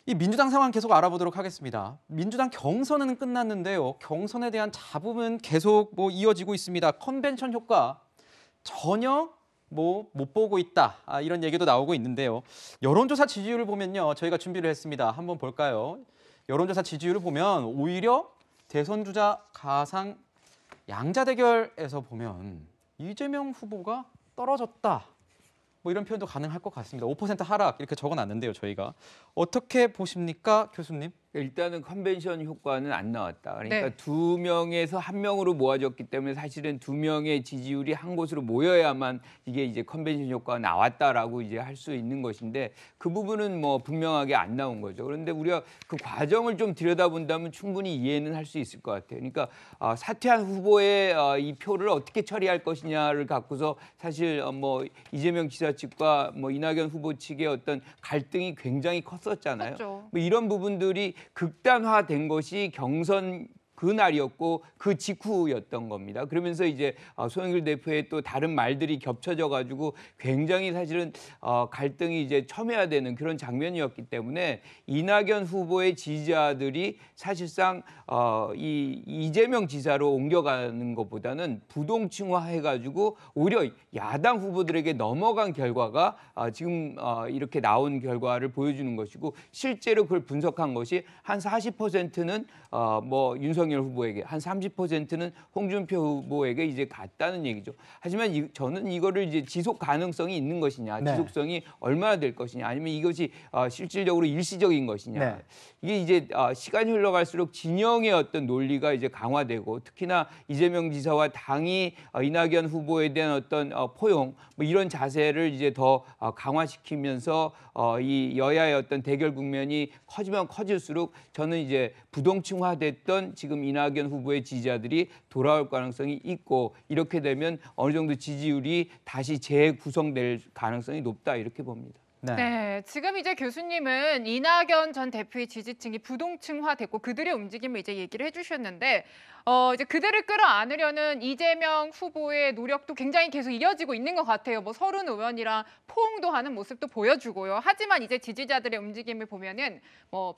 이 민주당 상황 계속 알아보도록 하겠습니다. 민주당 경선은 끝났는데요. 경선에 대한 잡음은 계속 이어지고 있습니다. 컨벤션 효과 전혀 못 보고 있다. 이런 얘기도 나오고 있는데요. 여론조사 지지율을 보면요. 저희가 준비를 했습니다. 한번 볼까요? 여론조사 지지율을 보면 오히려 대선 주자 가상 양자 대결에서 보면 이재명 후보가 떨어졌다. 이런 표현도 가능할 것 같습니다. 5% 하락 이렇게 적어놨는데요. 저희가 어떻게 보십니까, 교수님? 일단은 컨벤션 효과는 안 나왔다. 그러니까 네. 2명에서 1명으로 모아졌기 때문에 사실은 2명의 지지율이 한 곳으로 모여야만 이게 이제 컨벤션 효과가 나왔다라고 이제 할 수 있는 것인데 그 부분은 분명하게 안 나온 거죠. 그런데 우리가 그 과정을 좀 들여다본다면 충분히 이해는 할 수 있을 것 같아요. 그러니까 사퇴한 후보의 이 표를 어떻게 처리할 것이냐를 갖고서 사실 이재명 지사 측과 이낙연 후보 측의 어떤 갈등이 굉장히 컸었잖아요. 그렇죠. 이런 부분들이 극단화된 것이 경선 그날이었고 그 직후였던 겁니다. 그러면서 이제 송영길 대표의 또 다른 말들이 겹쳐져 가지고 굉장히 사실은 갈등이 이제 첨예화되는 그런 장면이었기 때문에 이낙연 후보의 지지자들이 사실상 이 이재명 지사로 옮겨가는 것보다는 부동층화해 가지고 오히려 야당 후보들에게 넘어간 결과가 지금 이렇게 나온 결과를 보여주는 것이고 실제로 그걸 분석한 것이 한 40%는 윤석열 후보에게 한 30%는 홍준표 후보에게 이제 갔다는 얘기죠. 하지만 저는 이거를 이제 지속 가능성이 있는 것이냐, 네. 지속성이 얼마나 될 것이냐, 아니면 이것이 실질적으로 일시적인 것이냐. 네. 이게 이제 시간이 흘러갈수록 진영의 어떤 논리가 이제 강화되고 특히나 이재명 지사와 당이 이낙연 후보에 대한 어떤 포용 이런 자세를 이제 더 강화시키면서 이 여야의 어떤 대결 국면이 커지면 커질수록 저는 이제 부동층화됐던 지금 이낙연 후보의 지지자들이 돌아올 가능성이 있고 이렇게 되면 어느 정도 지지율이 다시 재구성될 가능성이 높다 이렇게 봅니다. 네, 지금 이제 교수님은 이낙연 전 대표의 지지층이 부동층화됐고 그들의 움직임을 이제 얘기를 해주셨는데 이제 그들을 끌어안으려는 이재명 후보의 노력도 굉장히 계속 이어지고 있는 것 같아요. 서른 의원이랑 포옹도 하는 모습도 보여주고요. 하지만 이제 지지자들의 움직임을 보면은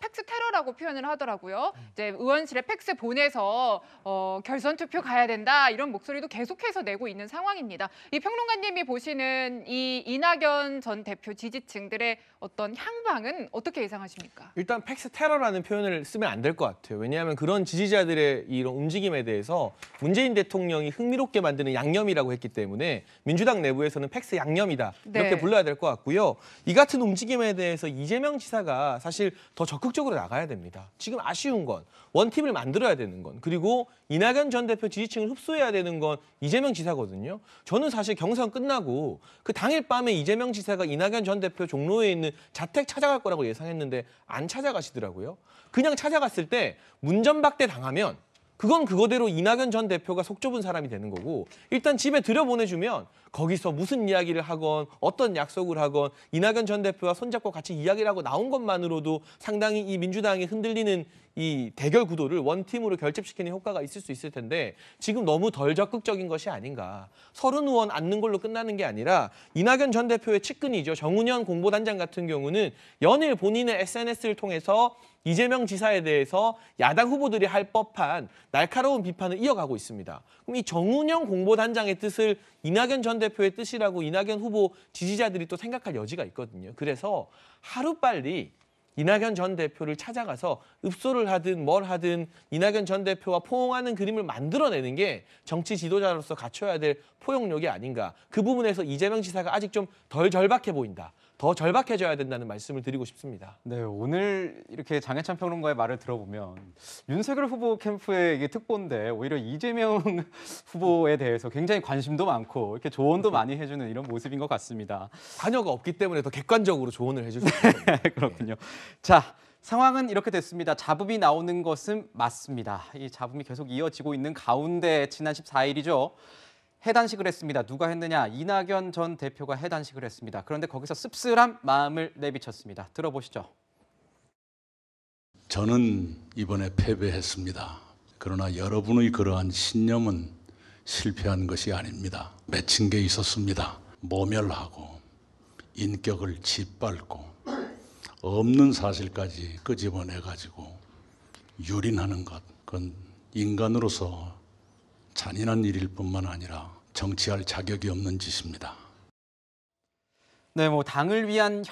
팩스 테러라고 표현을 하더라고요. 이제 의원실에 팩스 보내서 결선 투표 가야 된다 이런 목소리도 계속해서 내고 있는 상황입니다. 이 평론가님이 보시는 이 이낙연 전 대표 지지층들의 어떤 향방은 어떻게 예상하십니까? 일단 팩스 테러라는 표현을 쓰면 안 될 것 같아요. 왜냐하면 그런 지지자들의 이런 움직임에 대해서 문재인 대통령이 흥미롭게 만드는 양념이라고 했기 때문에 민주당 내부에서는 팩스 양념이다 이렇게 네. 불러야 될 것 같고요. 이 같은 움직임에 대해서 이재명 지사가 사실 더 적극적으로 나가야 됩니다. 지금 아쉬운 건 원팀을 만들어야 되는 건 그리고 이낙연 전 대표 지지층을 흡수해야 되는 건 이재명 지사거든요. 저는 사실 경선 끝나고 그 당일 밤에 이재명 지사가 이낙연 전 대표 종로에 있는 자택 찾아갈 거라고 예상했는데 안 찾아가시더라고요. 그냥 찾아갔을 때 문전박대 당하면 그건 그거대로 이낙연 전 대표가 속 좁은 사람이 되는 거고 일단 집에 들여보내주면 거기서 무슨 이야기를 하건 어떤 약속을 하건 이낙연 전 대표와 손잡고 같이 이야기를 하고 나온 것만으로도 상당히 이 민주당이 흔들리는 이 대결 구도를 원팀으로 결집시키는 효과가 있을 수 있을 텐데 지금 너무 덜 적극적인 것이 아닌가. 30의원 앉는 걸로 끝나는 게 아니라 이낙연 전 대표의 측근이죠. 정운현 공보단장 같은 경우는 연일 본인의 SNS를 통해서 이재명 지사에 대해서 야당 후보들이 할 법한 날카로운 비판을 이어가고 있습니다. 그럼 이 정운영 공보단장의 뜻을 이낙연 전 대표의 뜻이라고 이낙연 후보 지지자들이 또 생각할 여지가 있거든요. 그래서 하루빨리 이낙연 전 대표를 찾아가서 읍소를 하든 뭘 하든 이낙연 전 대표와 포옹하는 그림을 만들어내는 게 정치 지도자로서 갖춰야 될 포용력이 아닌가. 그 부분에서 이재명 지사가 아직 좀 덜 절박해 보인다. 더 절박해져야 된다는 말씀을 드리고 싶습니다. 네, 오늘 이렇게 장해찬 평론가의 말을 들어보면 윤석열 후보 캠프의 이게 특보인데 오히려 이재명 후보에 대해서 굉장히 관심도 많고 이렇게 조언도 많이 해주는 이런 모습인 것 같습니다. 관여가 없기 때문에 더 객관적으로 조언을 해줄 수 있습니다. 그렇군요. 자, 상황은 이렇게 됐습니다. 잡음이 나오는 것은 맞습니다. 이 잡음이 계속 이어지고 있는 가운데 지난 14일이죠. 해단식을 했습니다. 누가 했느냐? 이낙연 전 대표가 해단식을 했습니다. 그런데 거기서 씁쓸한 마음을 내비쳤습니다. 들어보시죠. 저는 이번에 패배했습니다. 그러나 여러분의 그러한 신념은 실패한 것이 아닙니다. 맺힌 게 있었습니다. 모멸하고 인격을 짓밟고 없는 사실까지 끄집어내 가지고 유린하는 것, 그건 인간으로서 잔인한 일일 뿐만 아니라 정치할 자격이 없는 짓입니다. 네, 뭐 당을 위한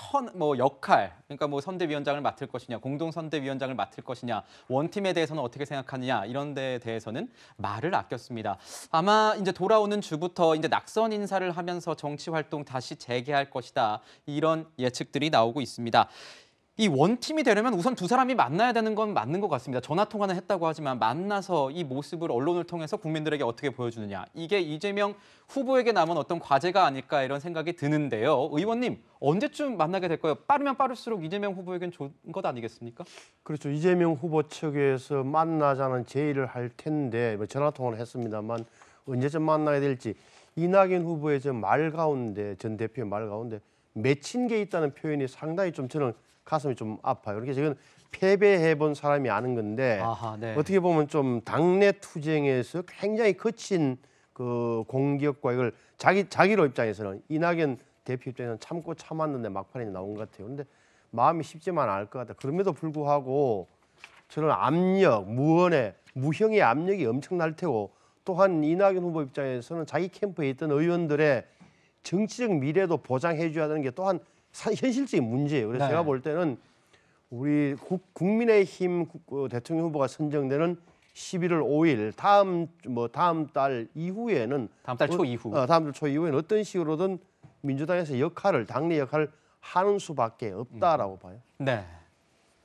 역할, 그러니까 뭐 선대위원장을 맡을 것이냐, 공동선대위원장을 맡을 것이냐, 원팀에 대해서는 어떻게 생각하느냐 이런 데에 대해서는 말을 아꼈습니다. 아마 이제 돌아오는 주부터 이제 낙선 인사를 하면서 정치 활동 다시 재개할 것이다 이런 예측들이 나오고 있습니다. 이 원팀이 되려면 우선 두 사람이 만나야 되는 건 맞는 것 같습니다. 전화 통화는 했다고 하지만 만나서 이 모습을 언론을 통해서 국민들에게 어떻게 보여주느냐. 이게 이재명 후보에게 남은 어떤 과제가 아닐까 이런 생각이 드는데요. 의원님, 언제쯤 만나게 될까요? 빠르면 빠를수록 이재명 후보에겐 좋은 것 아니겠습니까? 그렇죠. 이재명 후보 측에서 만나자는 제의를 할 텐데 뭐 전화 통화를 했습니다만 언제쯤 만나야 될지 이낙연 후보의 말 가운데 전 대표의 말 가운데 맺힌 게 있다는 표현이 상당히 좀 저는 가슴이 좀 아파요. 그렇게 지금 패배해본 사람이 아는 건데 아하, 네. 어떻게 보면 좀 당내 투쟁에서 굉장히 거친 그 공격과 이걸 자기로 입장에서는 이낙연 대표 입장에서는 참고 참았는데 막판에 나온 것 같아요. 그런데 마음이 쉽지만 않을 것 같아요. 그럼에도 불구하고 저는 압력, 무형의 압력이 엄청날 테고 또한 이낙연 후보 입장에서는 자기 캠프에 있던 의원들의 정치적 미래도 보장해줘야 되는 게 또한 현실적인 문제예요. 그래서 네. 제가 볼 때는 우리 국민의힘 대통령 후보가 선정되는 11월 5일 다음 달 이후에는 다음 달 초 이후. 다음 달 초 이후에는 어떤 식으로든 민주당에서 당내 역할을 하는 수밖에 없다라고 봐요. 네.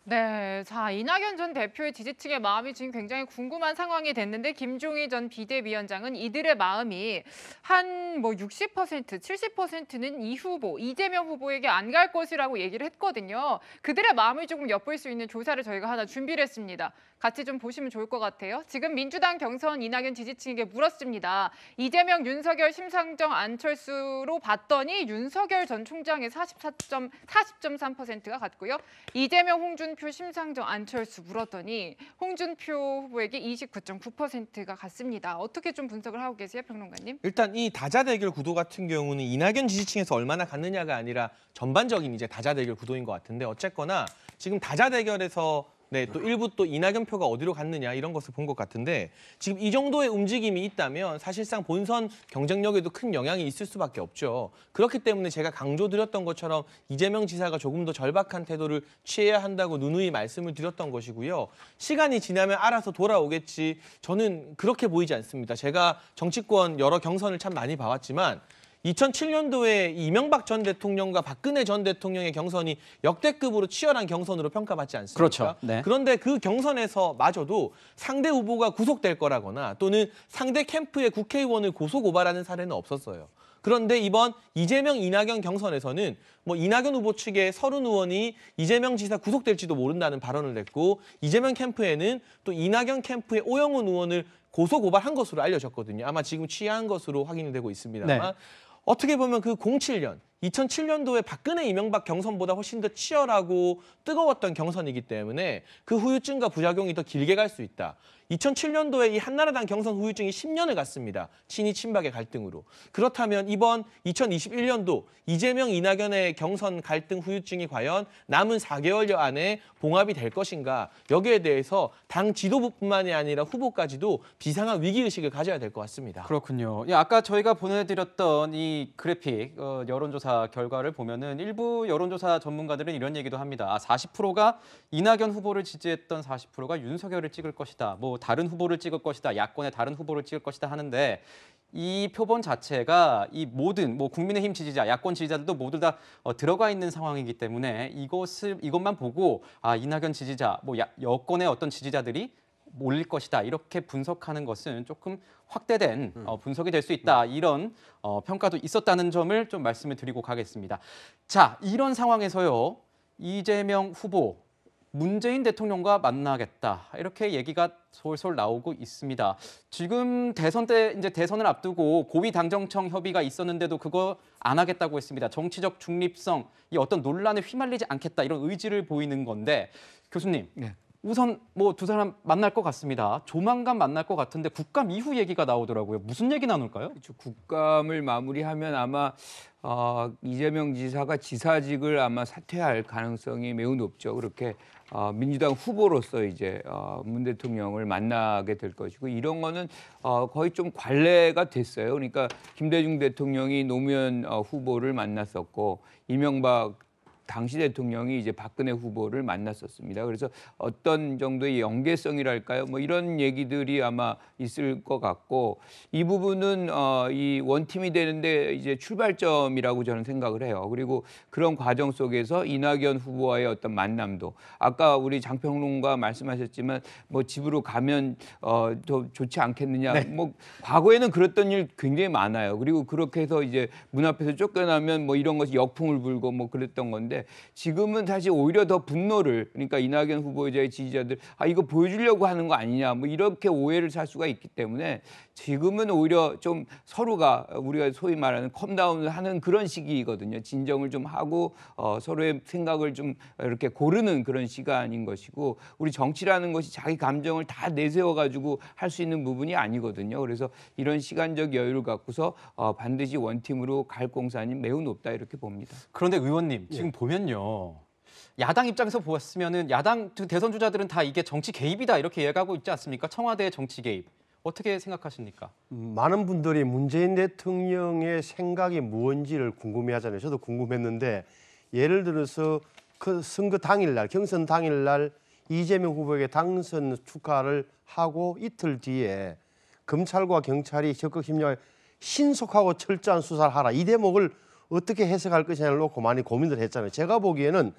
네, 자 이낙연 전 대표의 지지층의 마음이 지금 굉장히 궁금한 상황이 됐는데 김종희 전 비대위원장은 이들의 마음이 한 뭐 60%, 70%는 이 후보, 이재명 후보에게 안 갈 것이라고 얘기를 했거든요. 그들의 마음을 조금 엿볼 수 있는 조사를 저희가 하나 준비를 했습니다. 같이 좀 보시면 좋을 것 같아요. 지금 민주당 경선 이낙연 지지층에게 물었습니다. 이재명, 윤석열, 심상정, 안철수로 봤더니 윤석열 전 총장의 40.3%가 같고요. 이재명, 홍준표, 심상정, 안철수 물었더니 홍준표 후보에게 29.9%가 같습니다. 어떻게 좀 분석을 하고 계세요, 평론가님? 일단 이 다자 대결 구도 같은 경우는 이낙연 지지층에서 얼마나 갔느냐가 아니라 전반적인 이제 다자 대결 구도인 것 같은데 어쨌거나 지금 다자 대결에서 또 일부 또 이낙연 표가 어디로 갔느냐 이런 것을 본 것 같은데 지금 이 정도의 움직임이 있다면 사실상 본선 경쟁력에도 큰 영향이 있을 수밖에 없죠. 그렇기 때문에 제가 강조드렸던 것처럼 이재명 지사가 조금 더 절박한 태도를 취해야 한다고 누누이 말씀을 드렸던 것이고요. 시간이 지나면 알아서 돌아오겠지. 저는 그렇게 보이지 않습니다. 제가 정치권 여러 경선을 참 많이 봐왔지만 2007년도에 이명박 전 대통령과 박근혜 전 대통령의 경선이 역대급으로 치열한 경선으로 평가받지 않습니까? 그렇죠. 네. 그런데 그 경선에서마저도 상대 후보가 구속될 거라거나 또는 상대 캠프의 국회의원을 고소고발하는 사례는 없었어요. 그런데 이번 이재명, 이낙연 경선에서는 뭐 이낙연 후보 측의 서른 의원이 이재명 지사 구속될지도 모른다는 발언을 냈고 이재명 캠프에는 또 이낙연 캠프의 오영훈 의원을 고소고발한 것으로 알려졌거든요. 아마 지금 취하한 것으로 확인이 되고 있습니다만 네. 어떻게 보면 그 2007년도에 박근혜 이명박 경선보다 훨씬 더 치열하고 뜨거웠던 경선이기 때문에 그 후유증과 부작용이 더 길게 갈 수 있다. 2007년도에 이 한나라당 경선 후유증이 10년을 갔습니다. 친이 친박의 갈등으로. 그렇다면 이번 2021년도 이재명, 이낙연의 경선 갈등 후유증이 과연 남은 4개월여 안에 봉합이 될 것인가. 여기에 대해서 당 지도부뿐만이 아니라 후보까지도 비상한 위기의식을 가져야 될 것 같습니다. 그렇군요. 아까 저희가 보내드렸던 이 그래픽 여론조사 결과를 보면은 일부 여론조사 전문가들은 이런 얘기도 합니다. 40%가 이낙연 후보를 지지했던 40%가 윤석열을 찍을 것이다. 뭐 다른 후보를 찍을 것이다. 야권의 다른 후보를 찍을 것이다 하는데 이 표본 자체가 이 모든 국민의힘 지지자, 야권 지지자들도 모두 다 들어가 있는 상황이기 때문에 이것만 보고 이낙연 지지자, 여권의 어떤 지지자들이 몰릴 것이다 이렇게 분석하는 것은 조금 확대된 분석이 될 수 있다 이런 평가도 있었다는 점을 좀 말씀을 드리고 가겠습니다. 자, 이런 상황에서요 이재명 후보 문재인 대통령과 만나겠다 이렇게 얘기가 솔솔 나오고 있습니다. 지금 대선 때 이제 대선을 앞두고 고위 당정청 협의가 있었는데도 그거 안 하겠다고 했습니다. 정치적 중립성, 이 어떤 논란에 휘말리지 않겠다 이런 의지를 보이는 건데 교수님. 네. 우선 뭐 두 사람 만날 것 같습니다. 조만간 만날 것 같은데 국감 이후 얘기가 나오더라고요. 무슨 얘기 나눌까요? 그렇죠. 국감을 마무리하면 아마 이재명 지사가 지사직을 아마 사퇴할 가능성이 매우 높죠. 그렇게 민주당 후보로서 이제 문 대통령을 만나게 될 것이고 이런 거는 거의 좀 관례가 됐어요. 그러니까 김대중 대통령이 노무현 후보를 만났었고 이명박 당시 대통령이 이제 박근혜 후보를 만났었습니다. 그래서 어떤 정도의 연계성이랄까요? 뭐 이런 얘기들이 아마 있을 것 같고 이 부분은 이 원팀이 되는데 이제 출발점이라고 저는 생각을 해요. 그리고 그런 과정 속에서 이낙연 후보와의 어떤 만남도 아까 우리 장평론가 말씀하셨지만 뭐 집으로 가면 더 좋지 않겠느냐. 네. 뭐 과거에는 그랬던 일 굉장히 많아요. 그리고 그렇게 해서 이제 문 앞에서 쫓겨나면 뭐 이런 것이 역풍을 불고 뭐 그랬던 건데 지금은 사실 오히려 더 분노를 그러니까 이낙연 후보자의 지지자들 이거 보여주려고 하는 거 아니냐 뭐 이렇게 오해를 살 수가 있기 때문에 지금은 오히려 좀 서로가 우리가 소위 말하는 컴다운을 하는 그런 시기거든요. 진정을 좀 하고 서로의 생각을 좀 이렇게 고르는 그런 시간인 것이고 우리 정치라는 것이 자기 감정을 다 내세워 가지고 할 수 있는 부분이 아니거든요. 그래서 이런 시간적 여유를 갖고서 반드시 원팀으로 갈 공산이 매우 높다 이렇게 봅니다. 그런데 의원님 지금 보면요. 야당 입장에서 보았으면은 야당 대선 주자들은 다 이게 정치 개입이다 이렇게 얘기하고 있지 않습니까? 청와대의 정치 개입. 어떻게 생각하십니까? 많은 분들이 문재인 대통령의 생각이 무엇인지를 궁금해하잖아요. 저도 궁금했는데 예를 들어서 그 선거 당일날, 경선 당일날 이재명 후보에게 당선 축하를 하고 이틀 뒤에 검찰과 경찰이 적극 협력해 신속하고 철저한 수사를 하라. 이 대목을 어떻게 해석할 것이냐를 놓고 많이 고민을 했잖아요. 제가 보기에는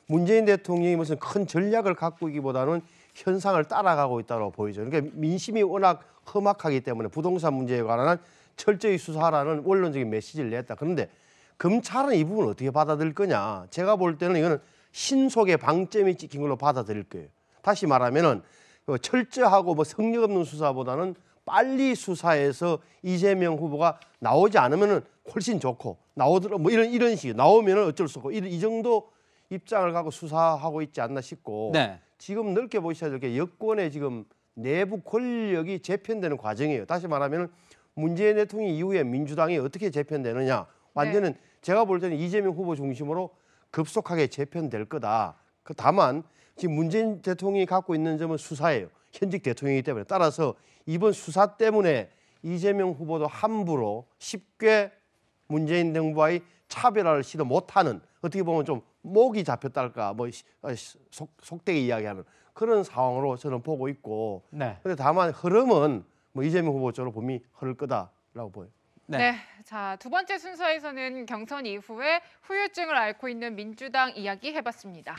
문재인 대통령이 무슨 큰 전략을 갖고 있기보다는 현상을 따라가고 있다고 보이죠. 그러니까 민심이 워낙 험악하기 때문에 부동산 문제에 관한 철저히 수사하라는 원론적인 메시지를 냈다. 그런데 검찰은 이 부분을 어떻게 받아들일 거냐. 제가 볼 때는 이거는 신속의 방점이 찍힌 걸로 받아들일 거예요. 다시 말하면은 철저하고 뭐 성역 없는 수사보다는 빨리 수사해서 이재명 후보가 나오지 않으면은 훨씬 좋고 나오더라 뭐 이런 식이 나오면은 어쩔 수 없고 이 정도 입장을 갖고 수사하고 있지 않나 싶고 네. 지금 넓게 보셔야 될 게 여권의 지금 내부 권력이 재편되는 과정이에요. 다시 말하면 문재인 대통령 이후에 민주당이 어떻게 재편되느냐 완전히 제가 볼 때는 이재명 후보 중심으로 급속하게 재편될 거다. 다만 지금 문재인 대통령이 갖고 있는 점은 수사예요. 현직 대통령이기 때문에 따라서 이번 수사 때문에 이재명 후보도 함부로 쉽게 문재인 정부와의 차별화를 시도 못하는 어떻게 보면 좀 목이 잡혔달까 뭐 속되게 이야기하는 그런 상황으로 저는 보고 있고 네. 근데 다만 흐름은 뭐 이재명 후보 쪽으로 분명히 흐를 거다라고 보여요. 네. 자, 두 번째 순서에서는 경선 이후에 후유증을 앓고 있는 민주당 이야기 해봤습니다.